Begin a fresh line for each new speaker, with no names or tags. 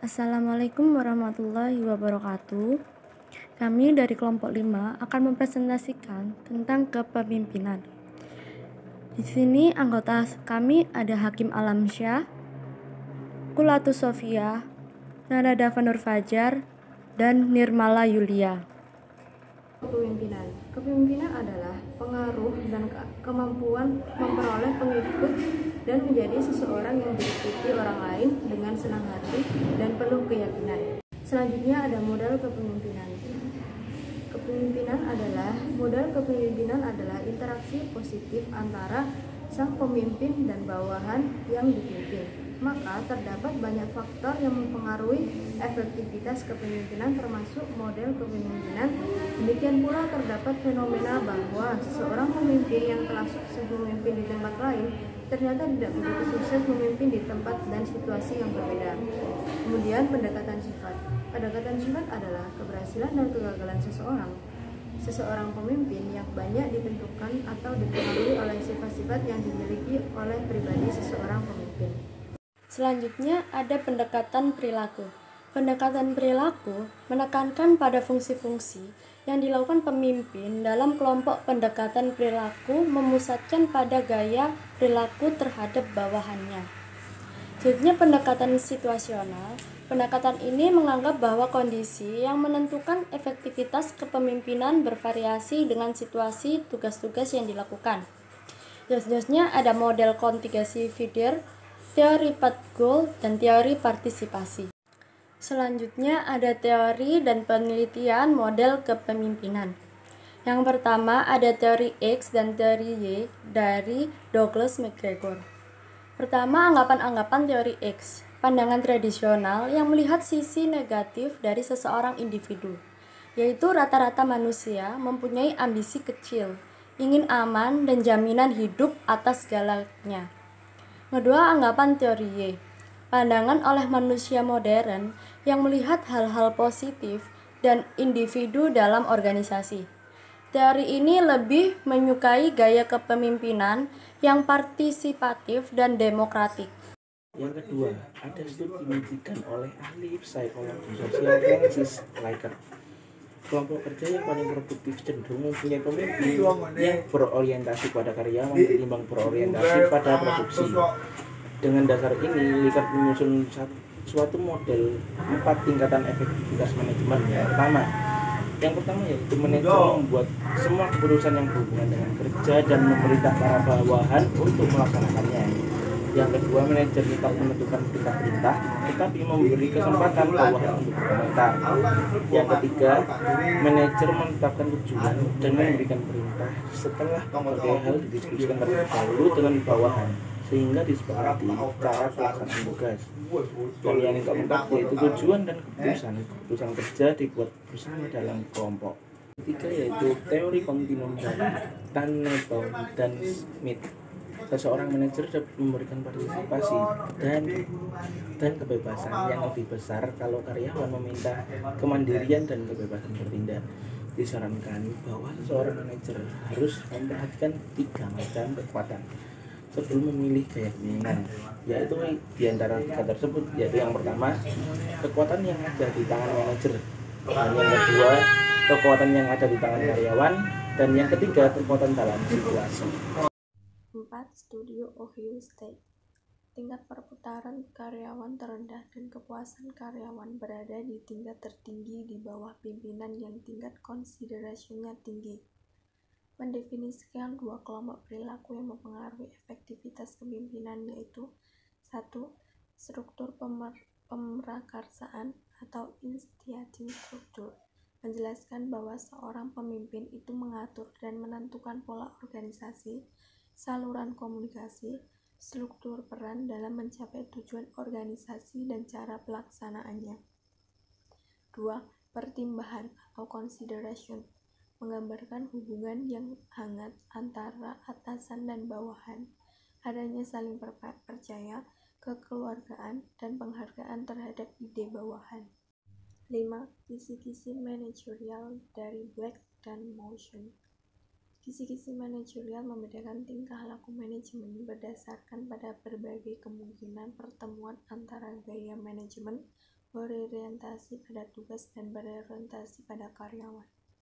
Assalamualaikum warahmatullahi wabarakatuh. Kami dari kelompok 5 akan mempresentasikan tentang kepemimpinan. Di sini anggota kami ada Hakim Alamsyah, Kulatus Sofia, Nada Vanur Fajar, dan Nirmala Yulia. Kepemimpinan adalah pengaruh dan kemampuan memperoleh pengikut dan menjadi seseorang yang diikuti orang lain dengan senang hati dan penuh keyakinan. Selanjutnya ada modal kepemimpinan. Modal kepemimpinan adalah interaksi positif antara sang pemimpin dan bawahan yang dipimpin. Maka terdapat banyak faktor yang mempengaruhi efektivitas kepemimpinan termasuk model kepemimpinan. Demikian pula terdapat fenomena bahwa seseorang pemimpin yang telah sukses memimpin di tempat lain ternyata tidak begitu sukses memimpin di tempat dan situasi yang berbeda. Kemudian pendekatan sifat. Pendekatan sifat adalah keberhasilan dan kegagalan seseorang. Seseorang pemimpin yang banyak ditentukan atau dipengaruhi oleh sifat-sifat yang dimiliki oleh pribadi seseorang pemimpin. Selanjutnya ada pendekatan perilaku. Pendekatan perilaku menekankan pada fungsi-fungsi yang dilakukan pemimpin dalam kelompok. Pendekatan perilaku memusatkan pada gaya perilaku terhadap bawahannya. Selanjutnya pendekatan situasional. Pendekatan ini menganggap bahwa kondisi yang menentukan efektivitas kepemimpinan bervariasi dengan situasi tugas-tugas yang dilakukan. Selanjutnya ada model kontingensi feeder, teori path goal, dan teori partisipasi. Selanjutnya ada teori dan penelitian model kepemimpinan. Yang pertama ada teori X dan teori Y dari Douglas McGregor. Pertama, anggapan-anggapan teori X, pandangan tradisional yang melihat sisi negatif dari seseorang individu, yaitu rata-rata manusia mempunyai ambisi kecil, ingin aman dan jaminan hidup atas segalanya. Kedua, anggapan teori Y, pandangan oleh manusia modern yang melihat hal-hal positif dan individu dalam organisasi. Teori ini lebih menyukai gaya kepemimpinan yang partisipatif dan demokratik.
Yang kedua, ada studi dimajikan oleh ahli psikologi sosial Francis Likert. Kelompok kerja yang paling produktif cenderung mempunyai pemimpin yang berorientasi pada karyawan ketimbang berorientasi pada produksi. Dengan dasar ini, Likert menyusun suatu model 4 tingkatan efektivitas manajemen. Yang pertama yaitu manajer membuat semua keputusan yang berhubungan dengan kerja dan memerintah para bawahan untuk melaksanakannya. Yang kedua, manajer tetap menentukan perintah-perintah tetapi memberi kesempatan bawahan untuk berkomentar. Yang ketiga, manajer menetapkan tujuan dan memberikan perintah setelah berbagai hal didiskusikan terlebih dahulu dengan bawahan sehingga disepakati cara pelaksanaan tugas. Dan yang keempat yaitu tujuan dan keputusan kerja dibuat bersama dalam kelompok. Ketiga yaitu teori kontinum dari Tannenbaum dan Smith. Seseorang manajer dapat memberikan partisipasi dan kebebasan yang lebih besar kalau karyawan meminta kemandirian dan kebebasan bertindak. Disarankan bahwa seseorang manajer harus memperhatikan 3 macam kekuatan sebelum memilih gaya kepemimpinan, yaitu diantara 3 tersebut yaitu yang pertama, kekuatan yang ada di tangan manajer, dan yang kedua, kekuatan yang ada di tangan karyawan, dan yang ketiga, kekuatan dalam situasi.
4. Studio Ohio State. Tingkat perputaran karyawan terendah dan kepuasan karyawan berada di tingkat tertinggi di bawah pimpinan yang tingkat konsiderasinya tinggi. Mendefinisikan 2 kelompok perilaku yang mempengaruhi efektivitas kepemimpinan yaitu 1. Struktur pemerakarsaan atau initiating structure, menjelaskan bahwa seorang pemimpin itu mengatur dan menentukan pola organisasi, saluran komunikasi, struktur peran dalam mencapai tujuan organisasi dan cara pelaksanaannya. 2. Pertimbangan atau consideration, menggambarkan hubungan yang hangat antara atasan dan bawahan, adanya saling percaya, kekeluargaan, dan penghargaan terhadap ide bawahan. 5. Kisi-kisi manajerial dari Black dan Motion. Kisi-kisi manajerial membedakan tingkah laku manajemen berdasarkan pada berbagai kemungkinan pertemuan antara gaya manajemen, berorientasi pada tugas dan berorientasi pada karyawan.